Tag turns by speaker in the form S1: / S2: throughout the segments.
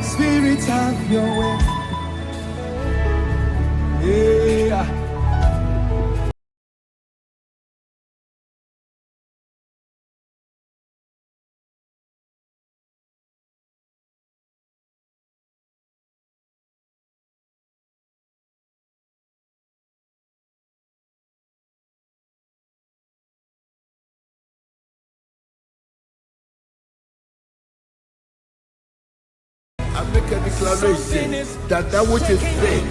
S1: Spirit, have your way. Yeah.
S2: I make a declaration that which is big,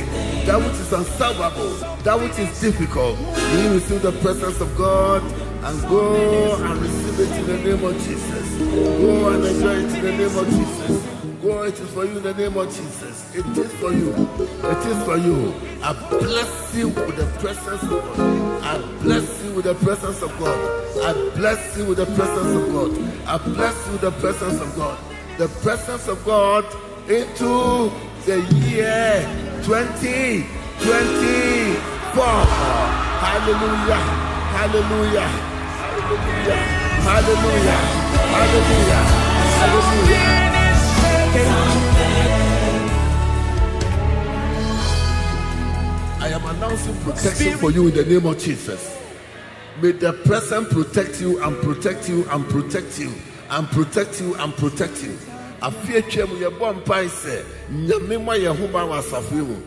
S2: that which is unsolvable, that which is difficult, you receive the presence of God and go and receive it in the name of Jesus. Go and enjoy it in the name of Jesus. Go, it is for you in the name of Jesus. It is for you. It is for you. I bless you with the presence of God. I bless you with the presence of God. I bless you with the presence of God. I bless you with the presence of God. The presence of God into the year 2024. Hallelujah. Hallelujah. Hallelujah. Hallelujah. Hallelujah. I am announcing protection for you in the name of Jesus. May the present protect you and protect you and protect you and protect you and protect you. I fear Chem, your bomb pie say, Yamima Yahuba was a few.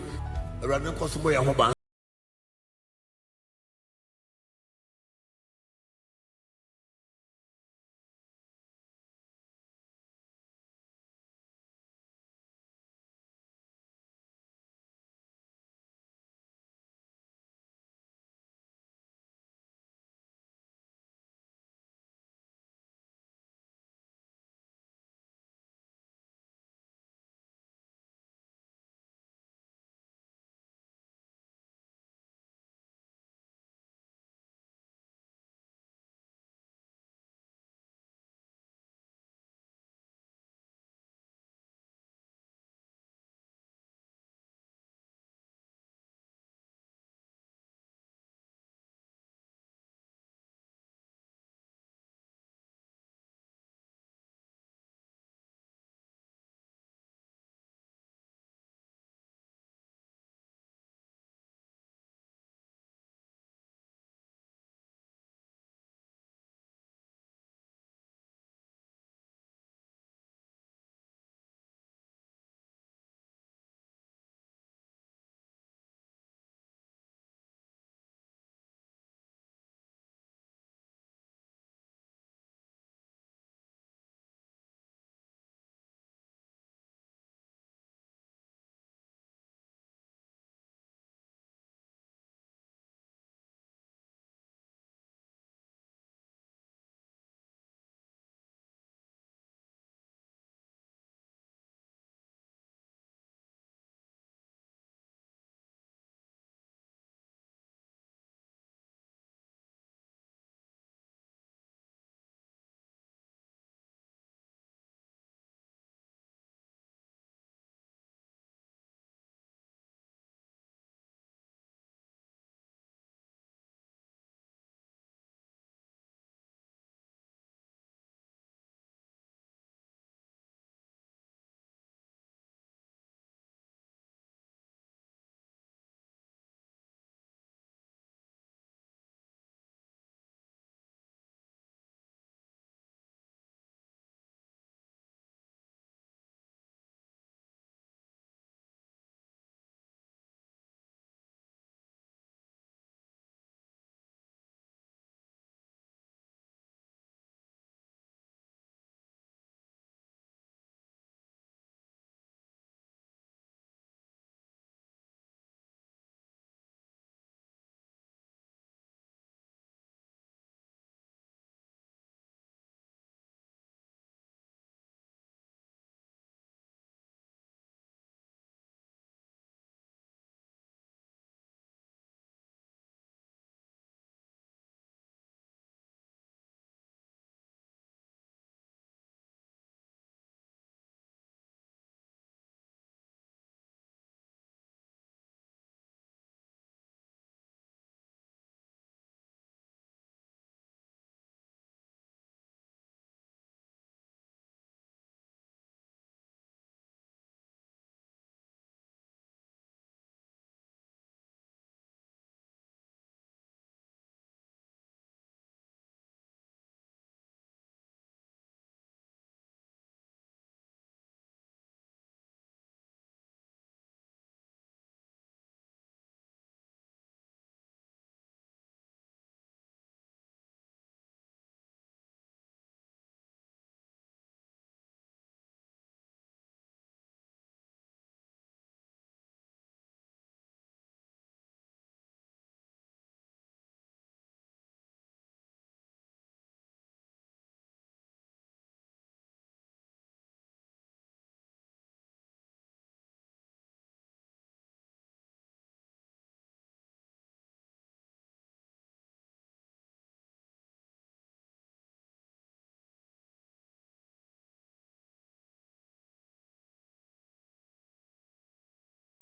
S2: Radon Cosmo Yahuba.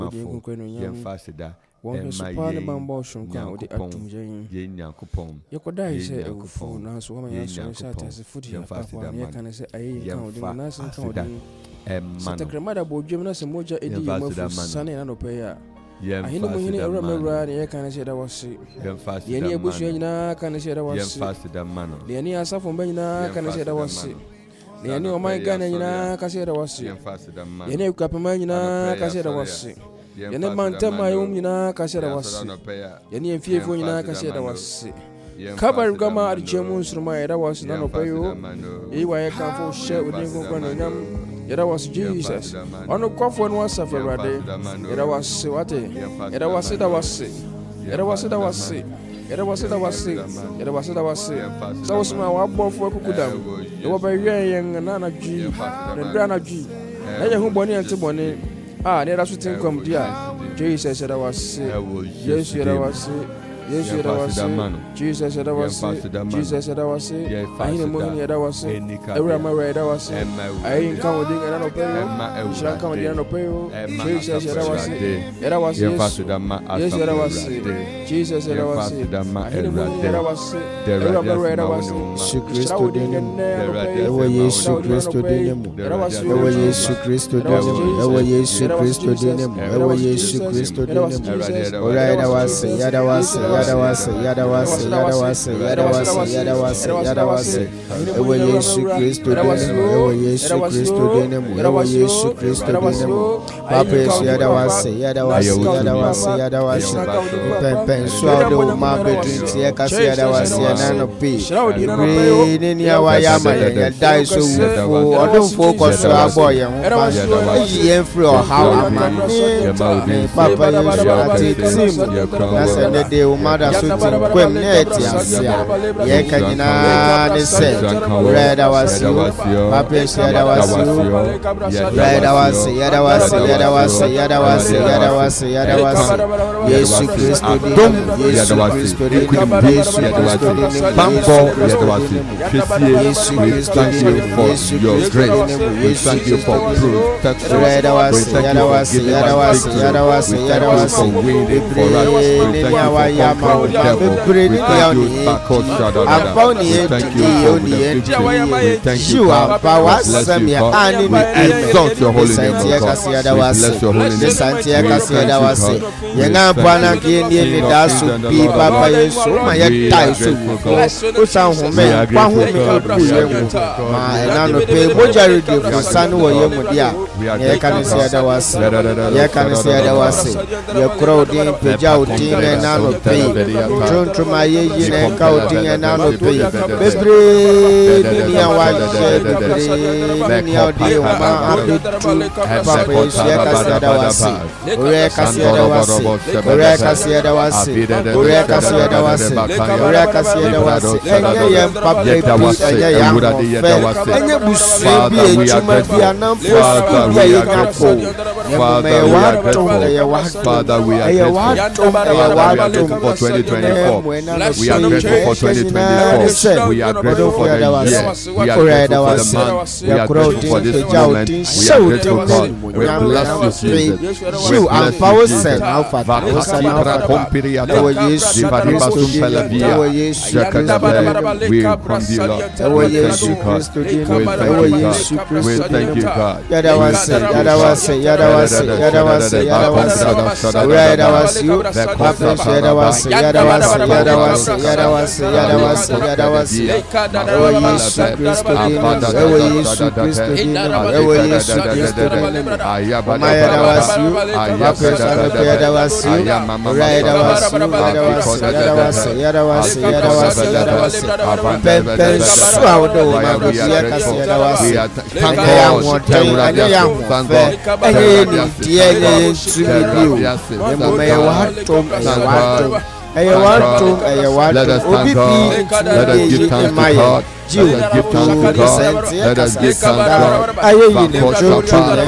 S3: Yemfasida.
S4: One supply the bamboo shunka with the atom jane.
S3: Akropong.
S4: Yokoda is a phone as woman as a foot here. Papa, can say, I am nice and counting. Santa Gramada Bojimnas and Moja Eddie Sunny and Opea. I remember the can say that was sick. The any Bushina can say that was sick. The any Asa from Benina can say that was sick. The any of my gun and can say that was sick. The any Capamana can say that was sick. The any Manta my own can say that was sick. The any fearful can say that was sick. Cover Gama at Gemus from my that was none of you. I can for share with you. It was Jesus. On the coffin was a Friday. It was what it was it was sick. It was it was sick. It was it was sick. It was it was sick. So was my wabble for Kukudam. You were very young and Nana G. The Grana G. And who Bonnie and Tiboni. Ah, let us come, dear. Jesus said I was sick. Yes, I was sick. Yes, I was sick. Jesus said I was sick. Jesus said I was sick. I ain't moving, I was sick. Every man, I was sick. I ain't coming in and pay. Shall come in and pay. Jesus said I was sick. I was sick. Yes, I was sick. Jesus said I was sick. I ain't moving, I was sick. Every man, I was sick. Shall we in there?
S5: Jesus Christ to dinemo. Jesus Christ to dinemo. Jesus Christ to dinemo. Jesus Christ to dinemo. Alright, I was Yadawase. Yesu Kristo dinemo. Yesu Kristo dinemo. Yesu Kristo dinemo. Papa Yesu Yadawase. Pen swallow my bedroom. Tia kasi Yadawase nano pi. Green ya wayama ya die so ufo. Odun focus our boy and free or how Papa Yesu ati team. That's the day mother so kwem net yasia ye kanyina ne se red was you papa said I was you red was Jesus Christ Jesus Christ thank you for your grace. We thank you for protection. Red was for winning for us. We thank you for conquering the devil. We thank you, we thank you for the victory. We thank you, God. Bless you, God. We exalt your holy name, God. We bless your holy name. We thank you, God. We thank you, God. We are grateful, God. We are True my yin and counting and out of pay. Baby, I was
S3: Father, we are grateful for 2024. We are grateful for 2024. We are grateful for the year. We are grateful for the month. We are grateful for this moment. We are grateful, God. We bless you, Jesus. We bless you, thank you, God. Let us thank God. Let us give thanks to God. Let us give thanks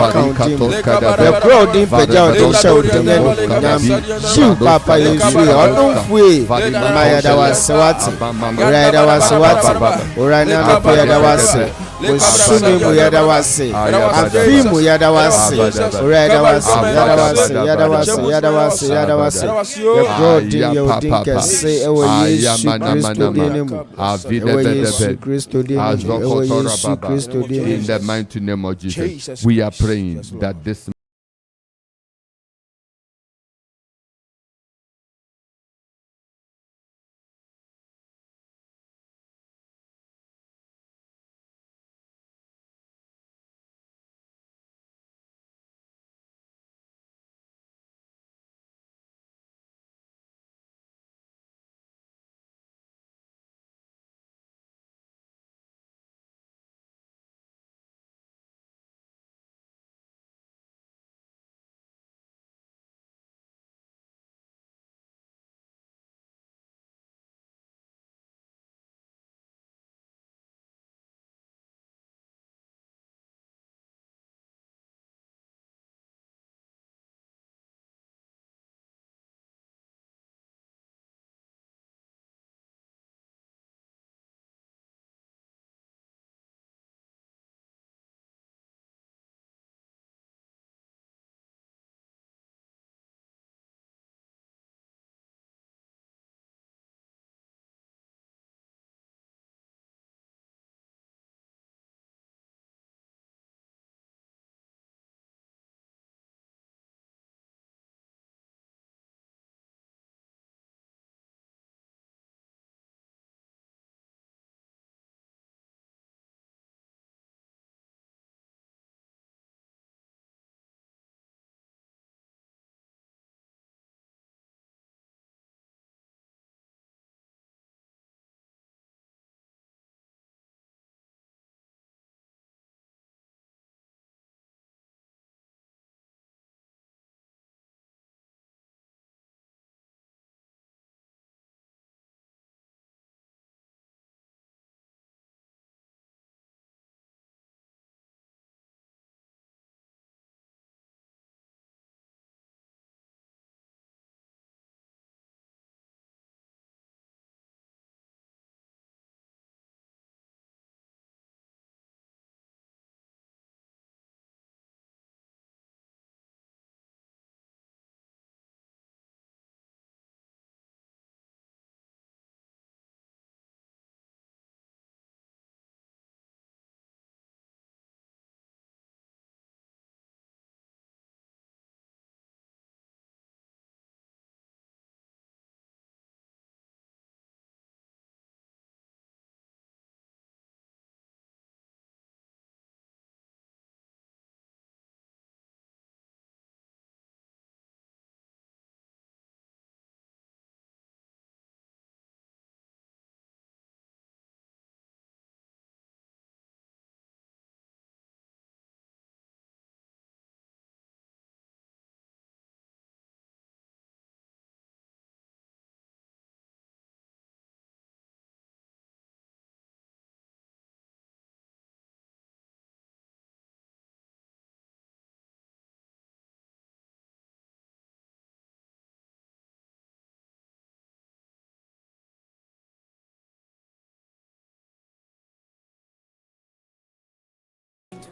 S3: to God.
S5: Bosumimu Yadawase, Afimu Yadawase, Yadawase, your God, your Dinka say,
S3: in the mighty name of Jesus, we are praying that this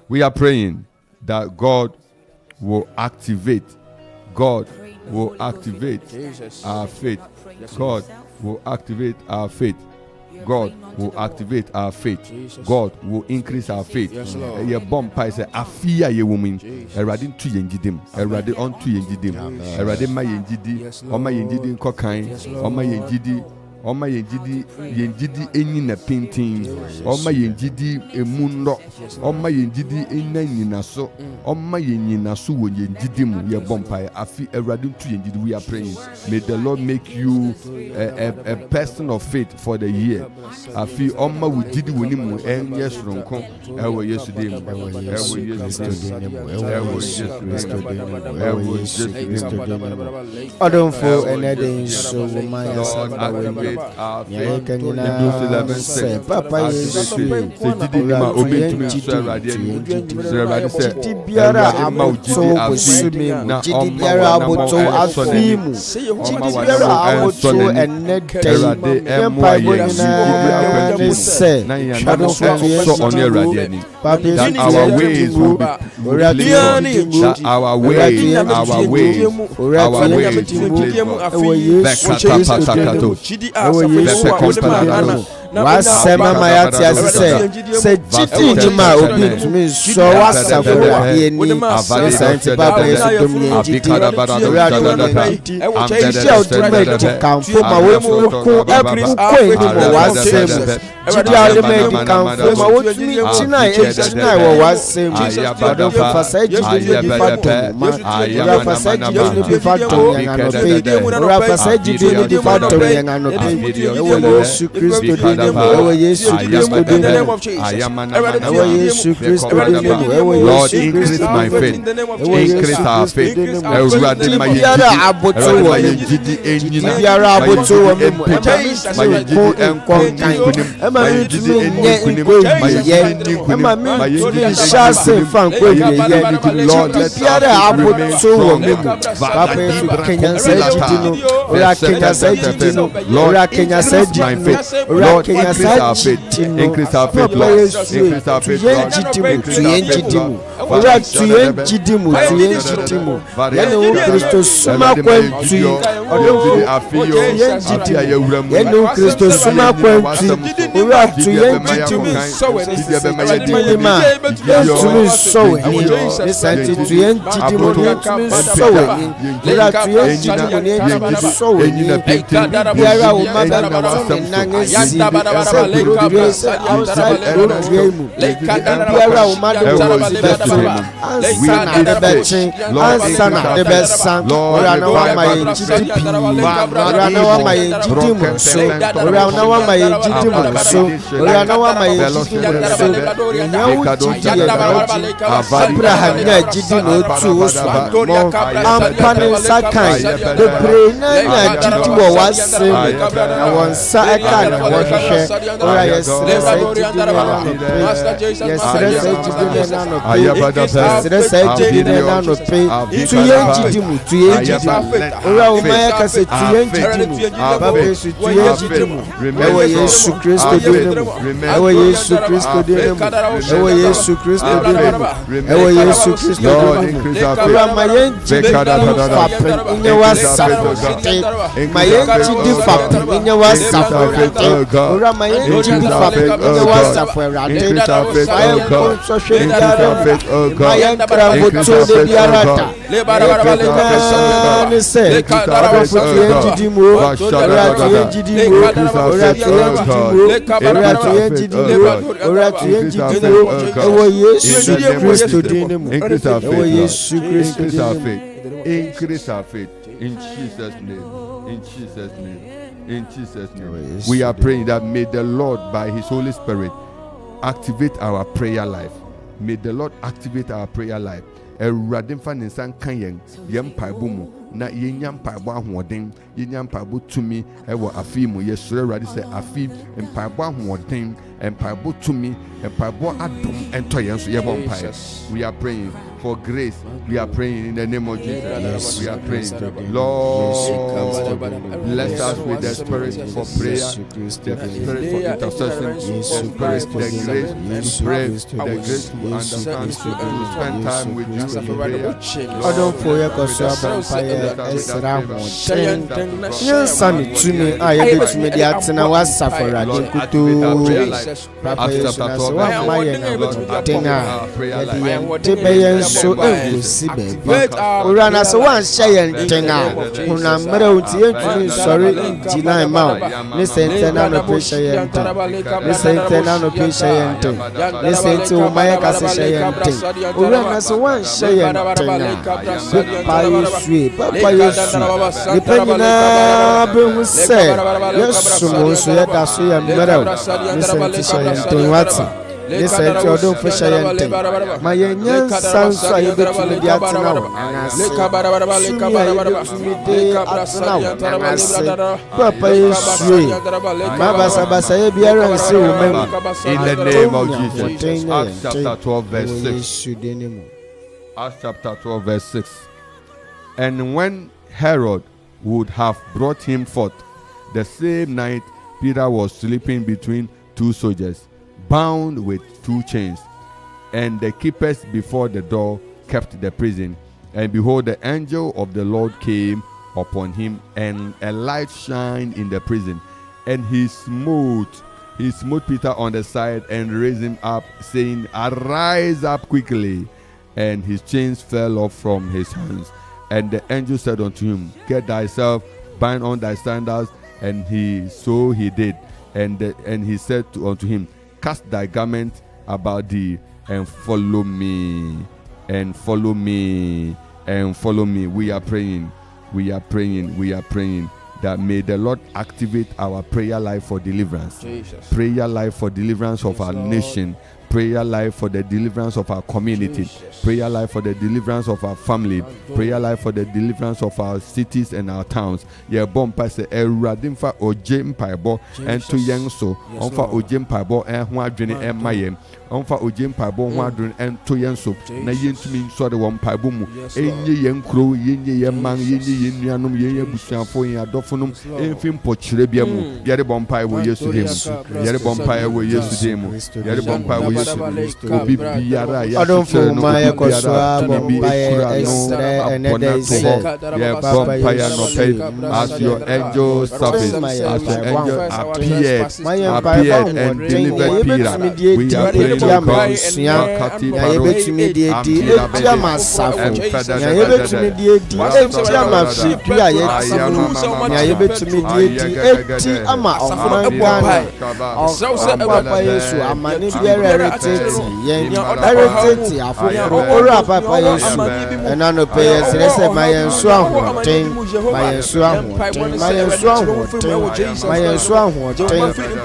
S3: we are praying that God will activate our faith. God will activate our faith. God will activate our faith. God will increase our faith. Ye bomb pai say afia ye woman. Erade ntu yenjidim. Erade ontu yenjidim. Erade ma yenjidi. Oma yenjidi nkokan. Oma yenjidi. Oma yenjidi enyi na painting. Oma yenjidi emundo. Oma yenjidi enanyina so. Oma yenyina so wo yenjidi mu ye bompai afi erade ntu yenjidi. We are praying. May the Lord make you a person of faith for the year. Afi oma wo jidi woni mu enye soronko ewo yesterday mu ewo yesterday
S5: Amanfo enede so woman Papa Yesu
S3: that our ways will be
S5: Wasema mayati asise se chiti jima obi ntumi so wasafo yeni asante baba Yesu domye chiti ultimate kamfo ma wotu ko ebu ko eni mo wasem chiti ultimate kamfo ma wotu china wo wasem ado fasa chiti ni fato ma ora fasa chiti ni fato yanga no pe ora fasa chiti ni fato yanga no pe Yesu Kristo Lord, increase my faith. Increase our faith. Lord, increase our faith. Increase our faith, Lord. Increase our faith, Lord. Increase our faith in Jesus' name. In Jesus' name. In Jesus' name. We are praying that may the Lord, by His Holy Spirit, activate our prayer life. May the Lord activate our prayer life. Radinfa ninsan kanyen yem paibumu na yenyam paibo ahoden yenyam paibo tumi ewo afimu yesure radi se afi empaibo ahoden empaibo tumi empaibo adom ento yenso yebo mpai. We are praying for grace. We are praying in the name of Jesus. Yes. We are praying, Lord, bless us with the spirit for prayer, the spirit for intercession, the spirit, the grace to pray, the grace to understand, to spend time with you in prayer. I don't forget because Empire Esra Mountain. Yes, I'm to me. I am to me. The Atina was suffering. So Urana so one shay tenga una mreuti sorry jina ma listen tena no pressure yente listen tena no pressure yente listen to my kase shay yente Urana so one shay tenga papa yesu dependina be hu say yesu mo so ya da so ya mreu listen to shay yente what this is your don't for Shayante. My young son, so I bet to be at now. Papa is sweet. Mabasa, Biara, and so
S3: in the name of Jesus. Acts chapter 12, verse 6. Acts chapter 12, verse 6. And when Herod would have brought him forth, the same night Peter was sleeping between two soldiers, bound with 2 chains. And the keepers before the door kept the prison. And behold, the angel of the Lord came upon him, and a light shined in the prison. And he smote Peter on the side and raised him up, saying, Arise up quickly. And his chains fell off from his hands. And the angel said unto him, Get thyself, bind on thy sandals. And so he did. And he said unto him, Cast thy garment about thee, and follow me. And follow me. And follow me. We are praying that may the Lord activate our prayer life for deliverance. Jesus. Prayer life for deliverance of our nation. Prayer life for the deliverance of our community. Jesus. Prayer life for the deliverance of our family. Prayer life for the deliverance of our cities and our towns. Yeah, bomb pass eradimfa ojem paibo and to young so on for ojem paibo and wadrini and mayem. On for ojem paibo wadrin and to young so. Na yen to me so the one paibomu. Enye yen crow, yenye man, yenye yenyanum, yenye bushan for yen adofunum, enfim pochrebiamu. Yere bomb pie will yes to him. Yere bomb pie will yes to him. Yere bomb pie will I don't feel my Koswa, as your angel surfaced, as your angel appeared and delivered Peter. We are praying to
S5: ora papa yesu enano pe yesrese mayensu ahoten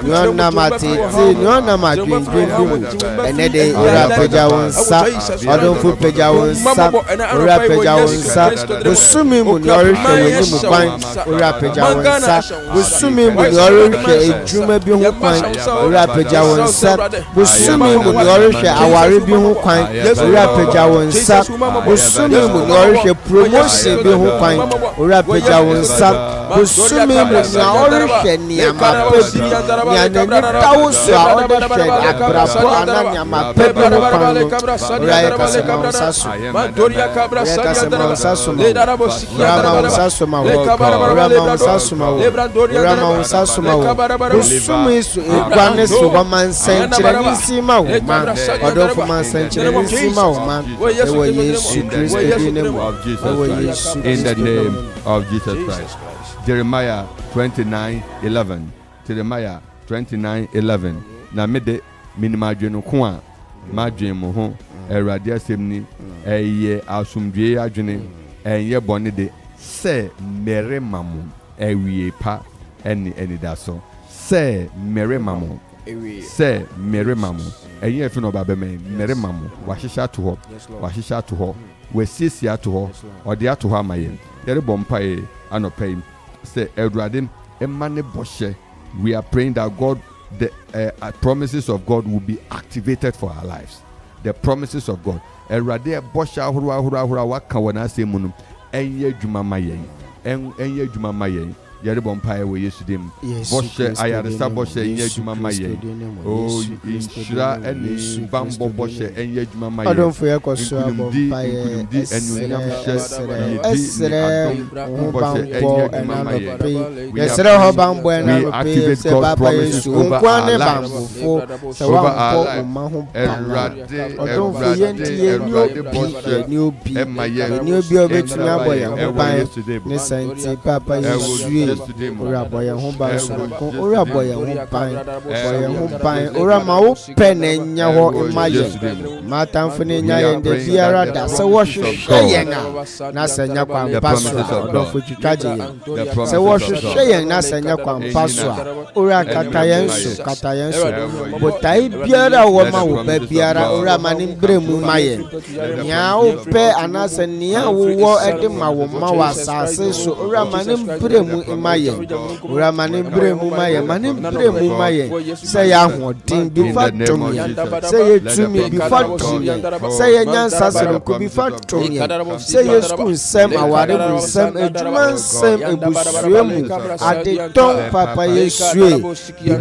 S5: nyona matete nyona madwendwendu enede ora peja wonsa odonfu peja wonsa ora peja wonsa osumi mu norihwe woni mu kwan ora peja wonsa osumi mu norihwe ejuma bi ho kwan ora peja wonsa osumi mu norihwe aware bi ho kwan ora peja wonsa osumi mu norihwe promotion bi ho kwan ora peja wonsa osumi mu norihwe niama pebi nyanani tawusu a odehwe abrabo ananyama pebi ho kwan ora yakasema wonsaso mandoria kabra sadia rama wonsaso ma rama wonsaso ma osumi su egwane so ba mansenkyere nsi ma wo ma odofo mansenkyere nsi ma wo ma ewo Yesu Kristo di name
S3: in the name of Jesus Christ. Jeremiah 29:11. Jeremiah 29:11. Na mede minimadwenu ko a madwen mo ho Awurade asemni eye asumdwe adwene enye bone de se mere mamu ewie pa eni anidaso se mere mamu se mere mamu enye efi no babeme mere mamu wahihya to ho wasisi ato ho ode ato ho amaye yere bompae anopai se Awurade emane boshe. We are praying that God, the promises of God will be activated for our lives. The promises of God. Erade bosha hura waka wana se munum enye dwuma mayen enye dwuma mayen yare bompae we yesudem boshe ayaresa boshe enye dwuma mayen o inshira eni bambo boshe enye dwuma mayen
S5: adon fo yakoso bompae
S3: enunyam hye
S5: esere bambo enanope yesere ho bambo enanope se baba yesu nkwane bambo fo se wa mpo umaho erade ni obi obetumi aboye ho ban ne santi papa yesu ora boye ho ban sonko ora boye ho ban ora ma wo pene nya ho imaye matamfo ne nya ye de biara da se wo hwehwe yen a na se nya kwampa so do fo twitwaje yen se wo hwehwe yen na se nya kwampa so ora katayen so botai biara wo ma wo ba biara ora ma ne bremu maye nya wo pe anase nia wo ede ma wo ma wa sase so ora ma ne bremu imaye ora ma ne bremu maye se ya hodin bi fatum se ye tumi bi fatum se ye nyansa se ko bi fatum se ye school sem aware mu sem eduma sem ebusuemu ade ton papa yesue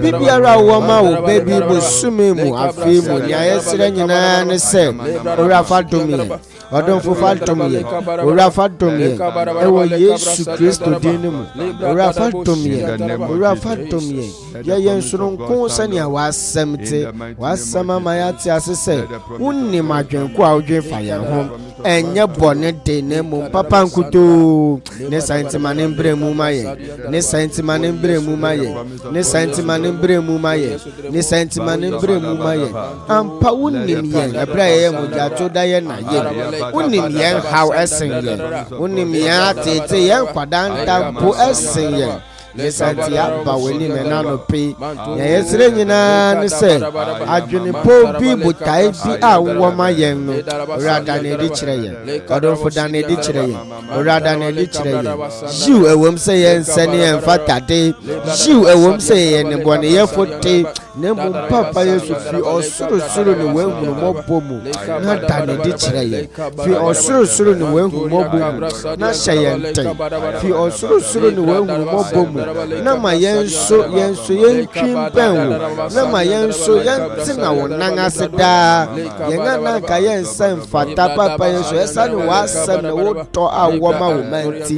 S5: bibiara wo ma wo baby bosume mu afi mu nya yesre nyina ne se ora fatum odon fo fatum ye ora fatum ye ewo Yesu Kristo dinimu ora fatum ye ya yensuru nko sani awasemte wasama mayati asese unni madwenko a odwen fa yan ho enye bone de ne mu papa nkuto ne santimane mbremu maye ne santimane mbremu maye ampa unnim yen ebra ye mu jato da ye na ye unnim yen how esen ye unnim ya tete yen kwadanta po esen ye yesanti aba weni menano pe ya yesre nyina ne se adwene po bi butai bi a wo ma yen no rada ne di kire yen odofo da ne di kire yen rada ne di kire yen jiu ewom se yen sene yen fatade jiu ewom se yen ne bone ye fote ne mu papa Yesu fi osuru ne wenhunu mobomu na da ne di kire yen fi osuru ne wenhunu mobomu na hyeyente fi osuru ne wenhunu mobomu na ma yenso yenkimpenwo na ma yenso yentina wonan aseda yenga na ka yensan fata papa Yesu esa ne wasam ne woto awoma wo manti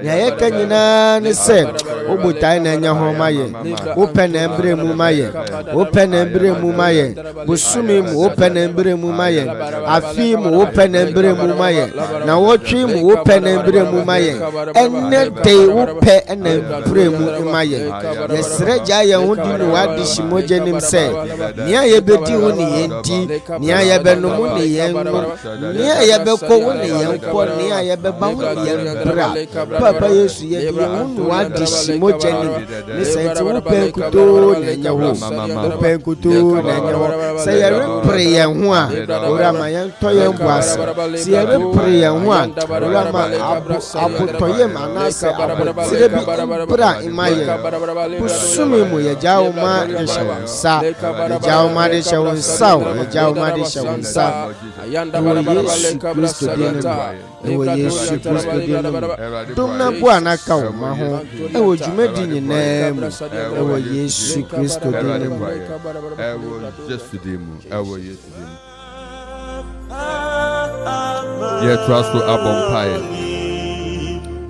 S5: ya yekanyina ne se obutai na nya ho maye open embre mu maye busumi mu open embre mu maye afi mu open embre mu maye na wotwi mu open embre mu maye enne de open embre mu maye yesre ja ye hudi no wadi shimoje nim se nia ye bedi hu ni yenti nia ye be no mu ni yen nia ye be ko hu ni yen ko nia ye be ba hu ni yen bra papa Yesu ye bi hu no wadi shimoje nim ni senti wo penkuto na nya wo se ye repre ye hu a ora ma yen to ye mbuase se ye repre ye hu a ora ma abuto ye manase abotire bi bra imaye busumi mu ya jawo ma de shawunsa ya jawo ma de shawunsa ewo Yesu Kristo dinu dumna bwana ka o ma ho ewo jumedi nyina mu ewo Yesu Kristo dinu
S3: ewo Yesu dinu ye trust to abompire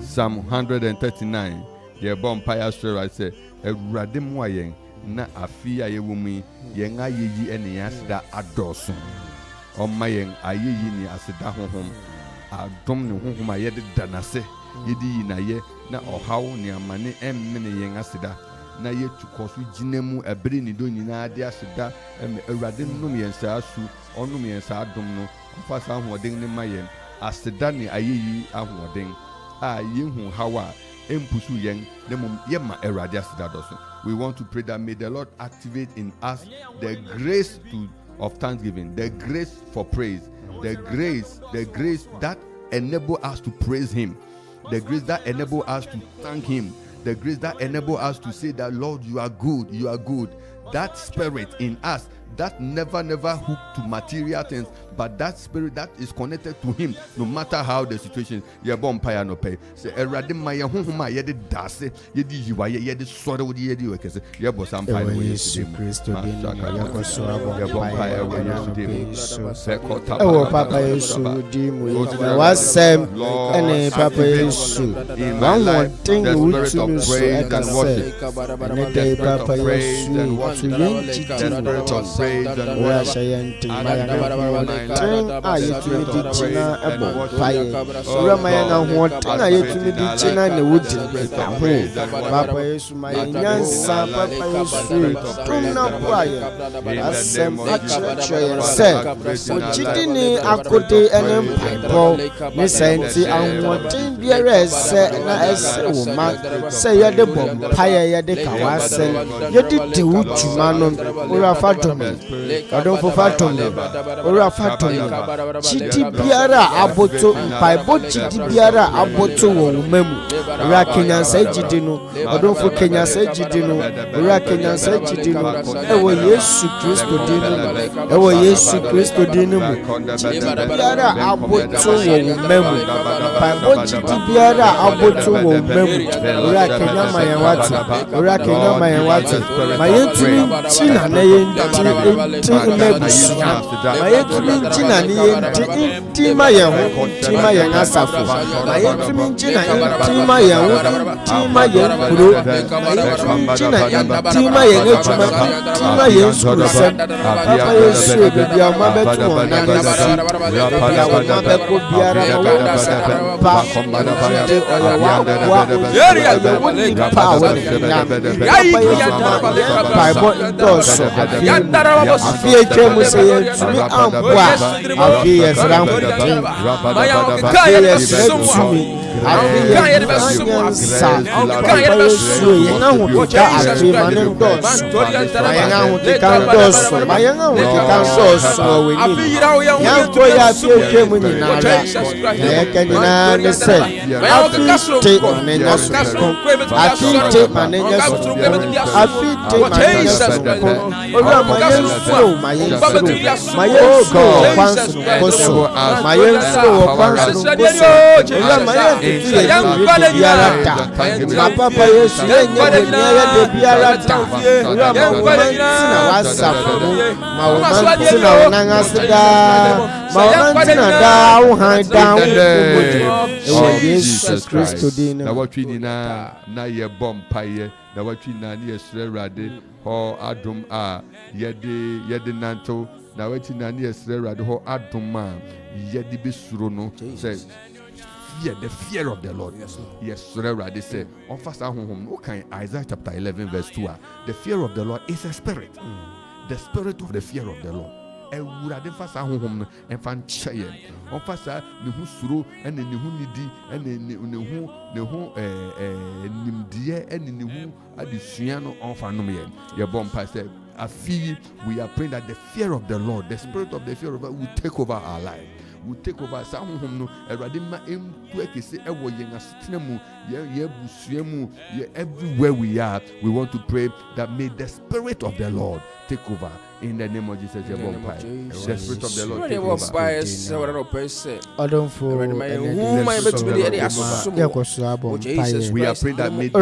S3: Psalm 139 ye bompire story I say ewurade mu ayen na afia ye wumi yen ayeyi ene asida adoso omma yen ayeyi ni asida honhom adom ne honhom ayede danase yedi yi na ye na ohaw ne amane emmene yen asida na ye tukoso ginemu ebere ni do nyina ade asida ewurade num yen sa asu onum yen sa adom no mfasa ahoden ne mayen asida ne ayeyi ahoden a yehu hawa empusu yen nemum yema erade asida doso. We want to pray that may the Lord activate in us the grace of thanksgiving, the grace for praise, the grace that enable us to praise Him, the grace that enable us to thank Him, the grace that enable us to say that Lord, you are good. That spirit in us that never hooked to material things, but that spirit that is connected to Him, no matter how the situation. Ye bompire no pay. Say erade maya honhoma ye de dase ye di yiwa ye de sore wo ye di wekese ye bo sampire wo Yesu Kristo di ya ko so abo ye bompire wo Yesu di se kota
S5: ewo papa Yesu di mu ye wasem ene papa Yesu one thing we to so eka se ene de papa Yesu to yen
S3: spirit of praise and
S5: ora
S3: worship.
S5: shayente ayetumi di china ebo paye ora mayana ho ten ayetumi di china ne wodi aho papa yesu mayansa papa yesu tunna paye asem achre se ojidi ni akode enem paibo ni senti ahoten biara se na ese wo ma se yede bom paye yede kawase yede dewu juma no ora fatom odon fo fatom ora fatom chidi biara aboto paibo chidi biara aboto wo memu ora Kenya sai jidi no odon fo Kenya sai jidi no ora Kenya sai jidi no ewo Yesu Kristo dinu ewo Yesu Kristo dinu mu chidi biara aboto wo memu paibo chidi biara aboto wo memu ora Kenya mayawati ora Kenya mayawati mayetumi china na yenti mebusia mayetumi china ni yenti mayehu tima yengasafo mayetumi china tima yehu tima yenkuro mayetumi china tima yenechuma tima yensurusem papa yesu bebi ama betu onanasi bebi ama beko biara onanasi pa komade oya wa oya woni pa woni papa yesu Bible doso afi etwemu se yetumi amboa afi yesram afi yesretumi afi yesranyansa papa yesu yenga hutika afi mane doso mayenga hutika doso mayenga hutika doso weni yanko ya afi etwemu nyinara yeke nyina ne se afi te manenyaso afi te manenyaso afi te manenyaso ora mayenso kwansu koso mayenso kwansu koso ora mayenso biara ta na papa yesu yenye de biara ta ora mayenso na wasafu mayenso na onangasida mayenso na da uhan da ewo Yesu Kristo dinu
S3: na watwi na ye bompaye na watwi na ne yesre rade ho adum a yede nanto na watwi na ne yesre rade ho adum a yede besuro no say the fear of the Lord. Yes, rade say on fast ahom no kan Isaiah chapter 11 verse 2. The fear of the Lord is a spirit. The spirit of the fear of the Lord. Ewurade fasa honhom no emfa ncheye on fasa ne hu suro ene ne hu nidi ene ne hu nimdie ene ne hu adesua no onfa nom ye bom pastor afi we are praying that the fear of the Lord, the spirit of the fear of God will take over our life. Will take over sa honhom no Ewurade ma emtu akese ewo yen asetena mu ye busua mu ye everywhere we are. We want to pray that may the spirit of the Lord take over in the name of Jesus. The spirit of the Lord take over. We are praying that may the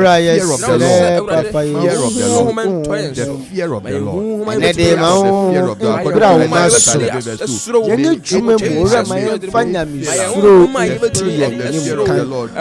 S3: fear of the Lord, the fear of the Lord, the fear of the Lord, the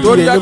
S3: fear of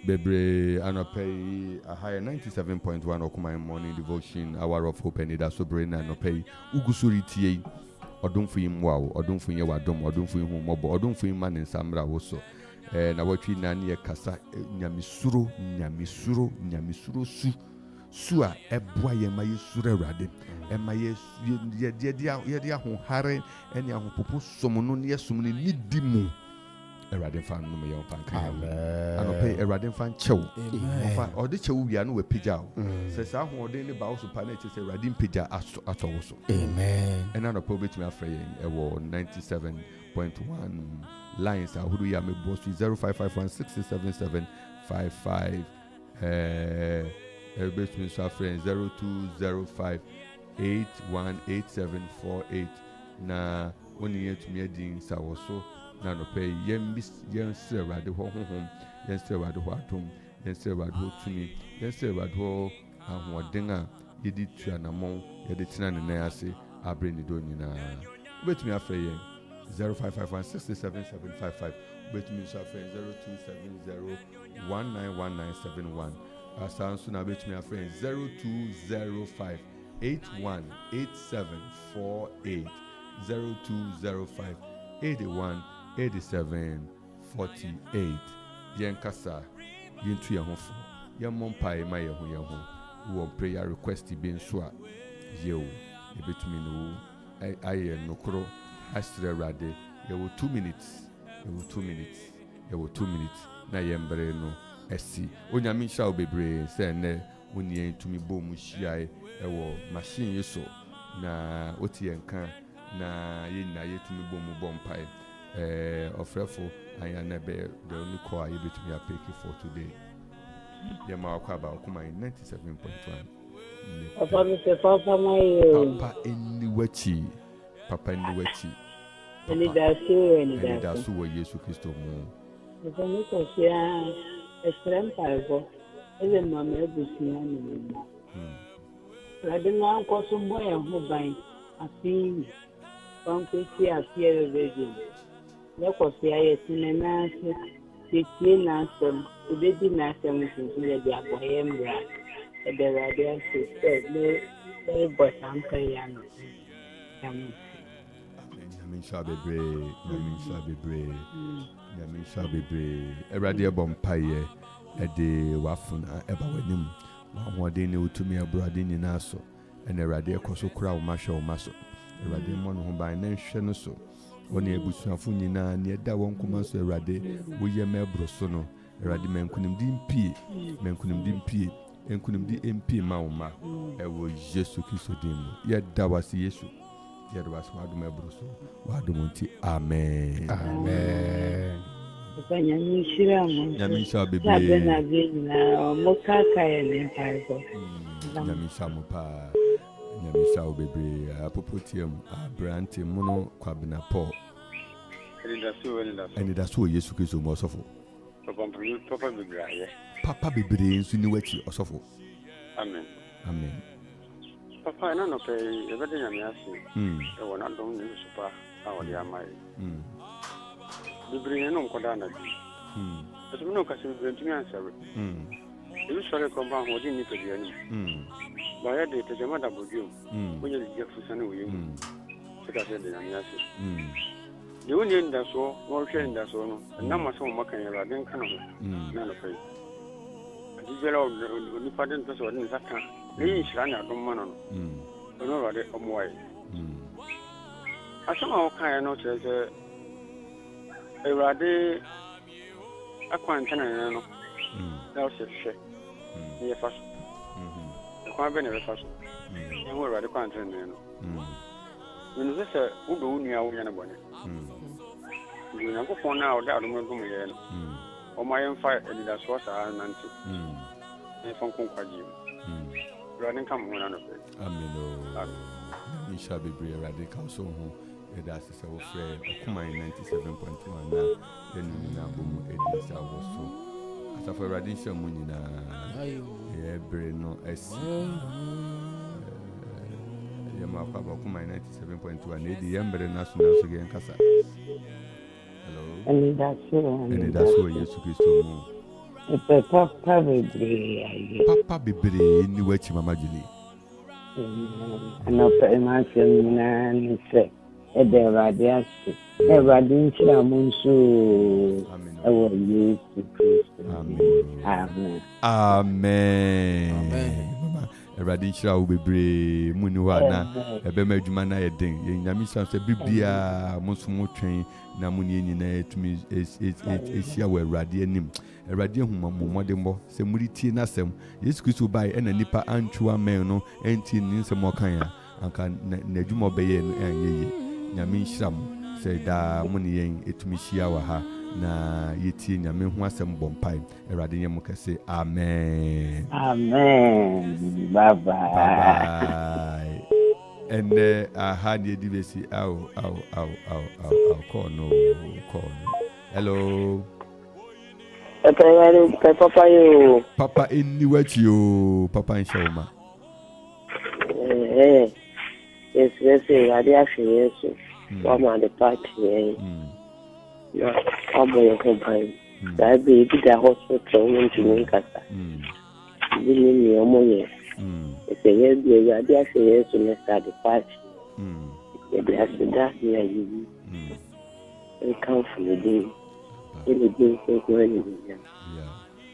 S3: Bebre Anopei a higher 97.1 Okuma morning devotion, hour of hope and Anidaso Bere na Anopei Ugusuri tie Odumfu imwa Odumfu ye wadom Odumfu hu mobo Odumfu man in Samra woso na watwi nani ye kasa nyamisuro su a eboa ye maye sura rade e maye ye dia ho hare ene ahopopo somono ne yesomne nidimu Eradin fan no me yon fan kan. Anopei eradin fan chew. Ofa odi chew bia no we pija o. Se sa ho odi ne ba so pa na che se eradin pija ato wo so. Amen. And anopei betimi afre yen e wo 97.1 lines ahudu ya me boss 0551677755 betimi so afre 0205818748 na woni yetumi adin sa wo so na no pay yen serade ho yen serade ho atom yen serade ho tumi yen serade ho ahoden a yedi tuanamon yedi tina ne na ase abre ni do nyina betumi afre yen 0551677755 betumi so afre 0270191971 asanso na betumi afre 0205818748 0205818748 yen kasa yen tu yehofo yen mompai ma yeho wo prayer request bi nso a yewo ebetumi no aye nokro astre rade yewo 2 minutes yewo 2 minutes na yembre no esi onyame sha obebre se ne woni tumi bom hia ewo machine yeso na oti enka na yina yetumi bom pai ofrefo ayana be the only call you betumi apeki for today yema akwa okuma 97.1 papa eniwachi Anidaso wo Yesu Kristo mu
S6: Nsani kosia extreme paivo ele mama ebusia ni radina nkoso mbo ya ho ban afi bankwesi afi ebeje ne kosia yesine na se na sem obedi na sem so le dia boye mbra the radio sister le bosanka ya no
S3: Yamin Shabebre Eradia Bompaye Ede Wafuna Eba Wenim Wahode ne utumi abrade nyina so ene Eradia koso kura wo mahwe wo maso Erade mo no ho ban na hwe no so woni ebusuafo nyina ne da won koma so Erade wo ye mebro so no Erade menkunim di mpie enkunim di MP mauma ewo Yesu Kristo dim ye da wasi Yesu ye da wasi wadu mebro so wadu monti amen Nyamisha bebe Nyamisha mopa Nyamisha bebe apopotiem abrante mono kwabena Paul Anidaso Yesu Kristo mo sofo Papa bebe nsu ni wachi osofo
S7: Amen Papa na no pe ebede nyamiase e wona dom ni supa awodi amai bibiri no nkoda na bi eso no kasi bibiri ntumi ansare ebi sore komba ho di ni pedi ani ba ya de tejama da bodio onye di jefu sane oye mu sika se de nyamiase de woni nda so wo hwe nda so no na ma so makan ya den kana ho na no pe adi jela oni paden to so ni saka ni shira na dom mana no no ba de omwai asama o kan ya no cheze Erade akwantana no na o se ni fa so kwa be ne fa so ni ho erade kwantana no ni se udo unu awo yana bone ni na ko fona o da adum dum ye no o ma yen fa Anidaso sa nanti ni fon kon kwaji erade kam ho na no pe
S3: amen insha bibri erade ka so ho that's a friend Kumai 97.1 na then na bomu edisa woso asafa radisha munina ebre no es yama papa Kumai 97.1 edi yembre national so gen kasa hello Anidaso Yesu Kristo mu papa bebre ni wachi mama Julie
S6: no pe ma se na ni se Eradiasi, Eradinchira Munsu, our Yesu Christ.
S3: Amen. Eradinchira ubebre, Munuana, Ebema Jumana Eden, Yamisa se Bibia, Monsumo train, Namuni to me is here where Radianim, Eradium, Modemo, Semuriti Nasem, Yes Christo by and a Nipa Anchua Meno, and Tin Samokaya, and can Nejumo Bayen and Ye. Nyame shram say da muni yen etumi hia wa ha na yeti nyame ho asem bompai Erade nyam kase amen
S6: bye bye
S3: and ha ne di besi au call no hello papa inni wachi yo papa inshauma
S6: yes, Anidaso, one of the party, no, I'm going to buy. That baby, the hospital went to make us. Didn't you know? It's a year, Anidaso, to make the party. They have to that near you. They come from the day. Any day, so going.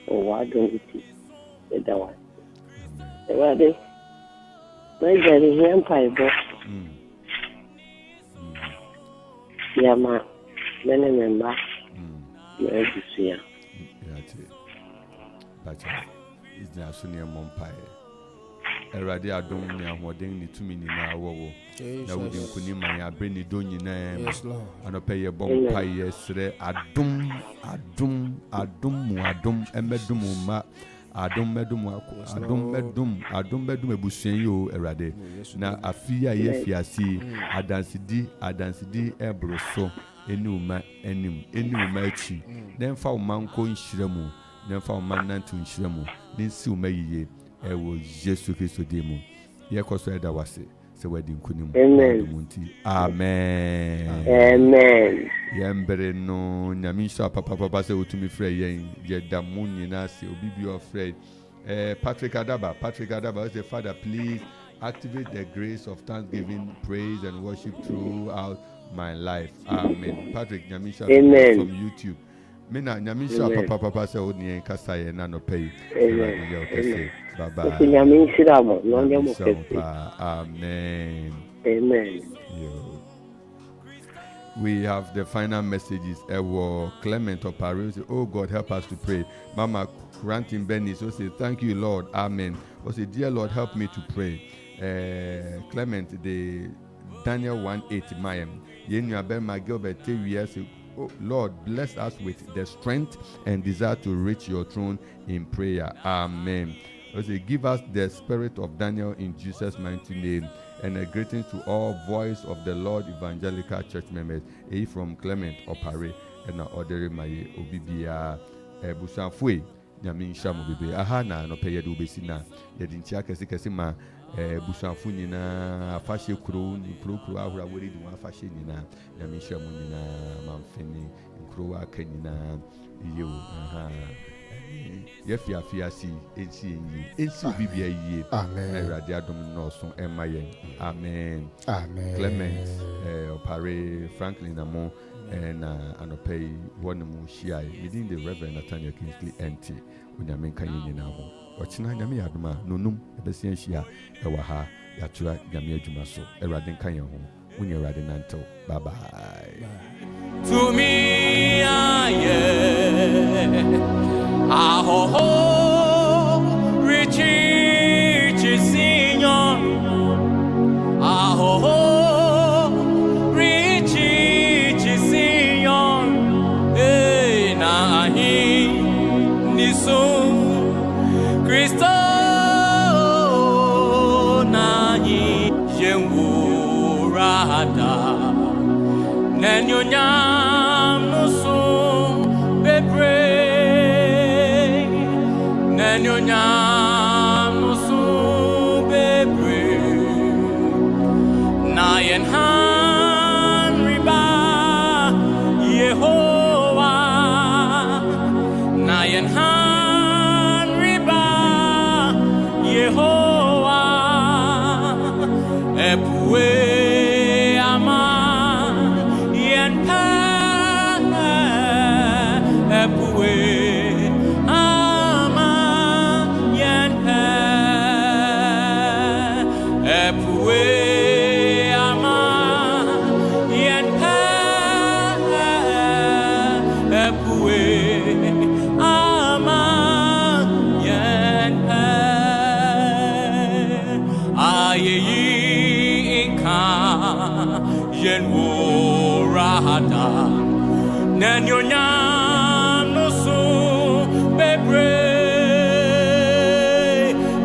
S6: Oh, why don't you see that one? Erade. My daddy, he empire. Yama, many member, yeah,
S3: but it's not so near Mompire. Erade adom ne ahoden ne tumi ni na awowo na wodi nkuni man ya breni donyi na anope ye bompa ye sre adom emedum ma adom medum ebusuan yo Erade na afia ye fiasi adansidi ebroso enuma achi na mfa manko nhiremu na mfa manantu nhiremu ni nsi uma yiye ewo Yesu Kristo demo ye koso eda wase se wadi nkunim amen yembre no nyamisha papa se otumi frɛ yen ye damunyi na se obibi of Fred Patrick Adaba say, Father, please activate the grace of thanksgiving, praise and worship throughout my life. Amen. Patrick Nyamisha from YouTube. Mina Nyamisha papa say odi en kasa ye na no pay. Bye bye. Amen.
S8: Amen.
S3: We have the final messages. Clement Opari say, "Oh God, help us to pray." Mama Granting Benny so say, "Thank you, Lord, Amen." O say, "Dear Lord, help me to pray." Clement, the Daniel 1:8 Mayem. Yenu Abema Gilbert 3 years. Oh, Lord, bless us with the strength and desire to reach your throne in prayer. Amen. O say, "Give us the spirit of Daniel in Jesus' mighty name." And a greeting to all Voice of the Lord Evangelical Church members. From Clement Opare and Odere Maye Obibia Busafui. Yamin Shamu Bibi. Ahana no pay do besina. Yadintia Kesima Busafunina Fashe Kru, Kru, Ahura Wuri, Fashinina, Yamin Shamunina, Manfini, Krua Kenina, you. Yefia fiasi ensi bibia yi amen erade adom no so emaye amen amen Clement Opare Franklin Amo na anopay wonmu hia within the Reverend Nathaniel Kingsley Entsie onyame kan nyina ho ochina nyame yadoma nonum ebesian hia ewa ha yatura nyame adwuma so erade kan ye ho unya erade nanto bye bye
S9: to me Ahoho, Richie, Signor. Ahoho, Richie, Signor. Eh, nahi, niso, Christo, nahi, jengurada, nenyonyam noso, bebre. And your name no so bebre Nayan han riba Yehovah Nayan han riba Yehovah Epue ama yen pa Epue Nan your name no so bebre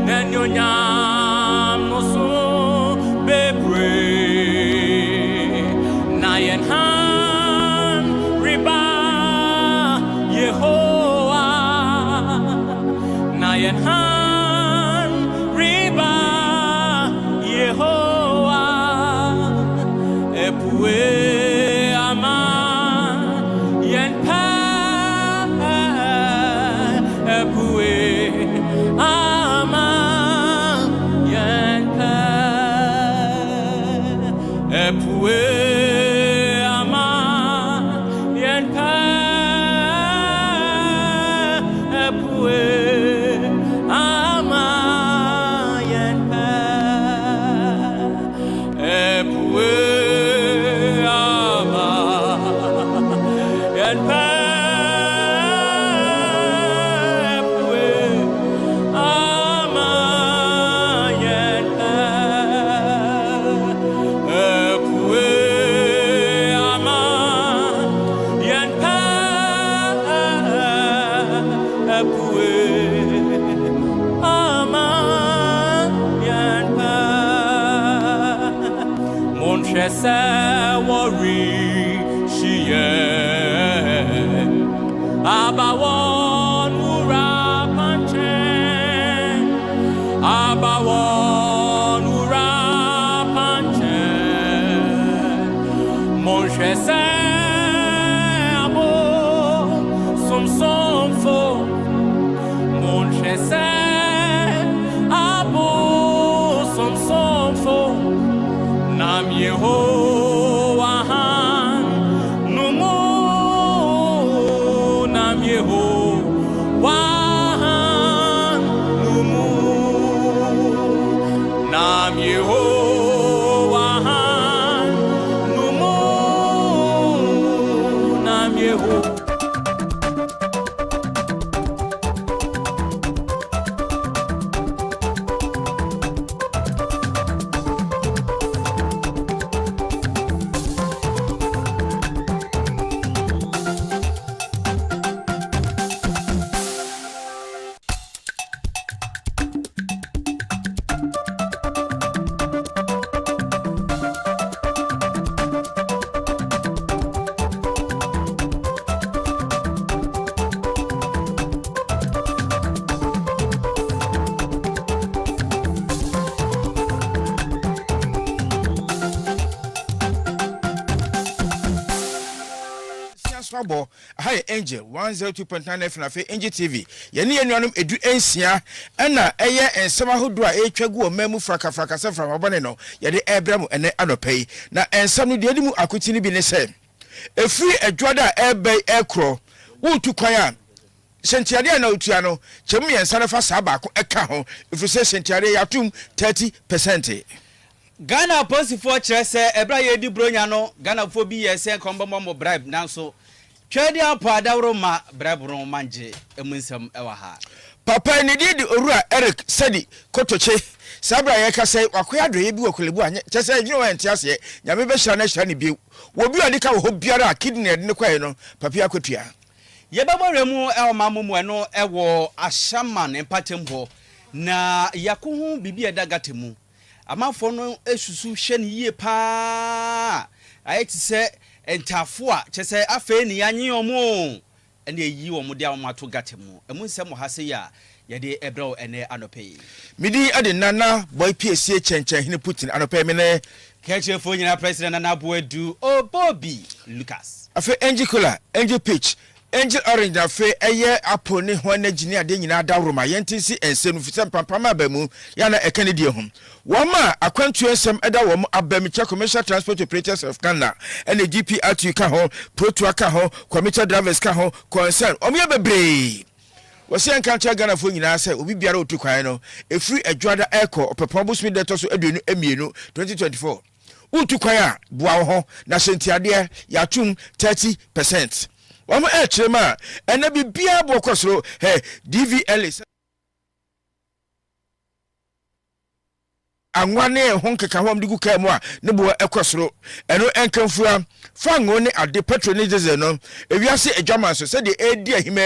S9: Nan your name no so bebre Nayan han riba Yehovah Nayan han riba Yehovah Epue Abawon ura panchen Abawon ura panchen Mon chese abo som fo Mon chese abo som fo Nam Yehovah Nam Yehovah
S8: fabo hi Angel 102.9 FM na fe Angel TV ye ne anuanom edu ensia na eye ensema hodo a etwagu o mamu fraka se from abone no ye de ebrem ene anopai na ensam no de adimu akoti ni bi ne se efiri adwada ebe ekro wutu kwan a sentiare na otua no chemu yensa na fa sa ba ko eka ho efiri se sentiare yatum 30%.
S10: Ghana Posifo Chese Ebra Yedi Bronya no Ghana fo bi yese kombomo mo bribe nanso twedi apa dawro ma bribe ron manje emunsam ewa ha
S8: papa ni di orua Eric Sedi Kotoche sabra ye ka sai wakoya do ye bi wakolebu anye chese nyino wa ntiase nyame be hira na hira ni bi wobi odi ka wo biara kidney ne kwae no papa akotua
S10: ye bebɔremu ewa mamumu no ewo ashaman empatembo na yakuhu bibi edagatemu Amanfo no esusu hye ne yie pa ayeti se entafo a kyese afa ni yanye omo ene yi omo de amato gatemu emunsem ha se ya ye de ebrɛw ene anope
S8: midi ade nana boy PSA chenchen hine Putin anope me ne
S10: kechefo nyina president nana boadu Bobby Lucas
S8: afa Angel Cola Angel Peach Angel Orange na fe eye apple ne ho na gini ade nyina dawroma yentisi ensenu fisem pampama abamu ya na ekanedi hom wama akwantu ensem eda wom abamicha commercial transport operators of Ghana and the GPRT ka ho proto ka ho commercial drivers ka ho concern omo bebre wose enkancha Ghana fo nyina se obi biara otu kwan no efiri adwada eko opepon busmi deto so aduenu emienu 2024 utu kwan a boa ho na sentiade ya tum 30%. Wama chema ena bibia bo kwasoro DVL anwane ho nkeka ho amdigu ka mu a ne bo ekwasoro eno enkamfua fango ne ade patronage no ewiase adwaman so se de edi ahime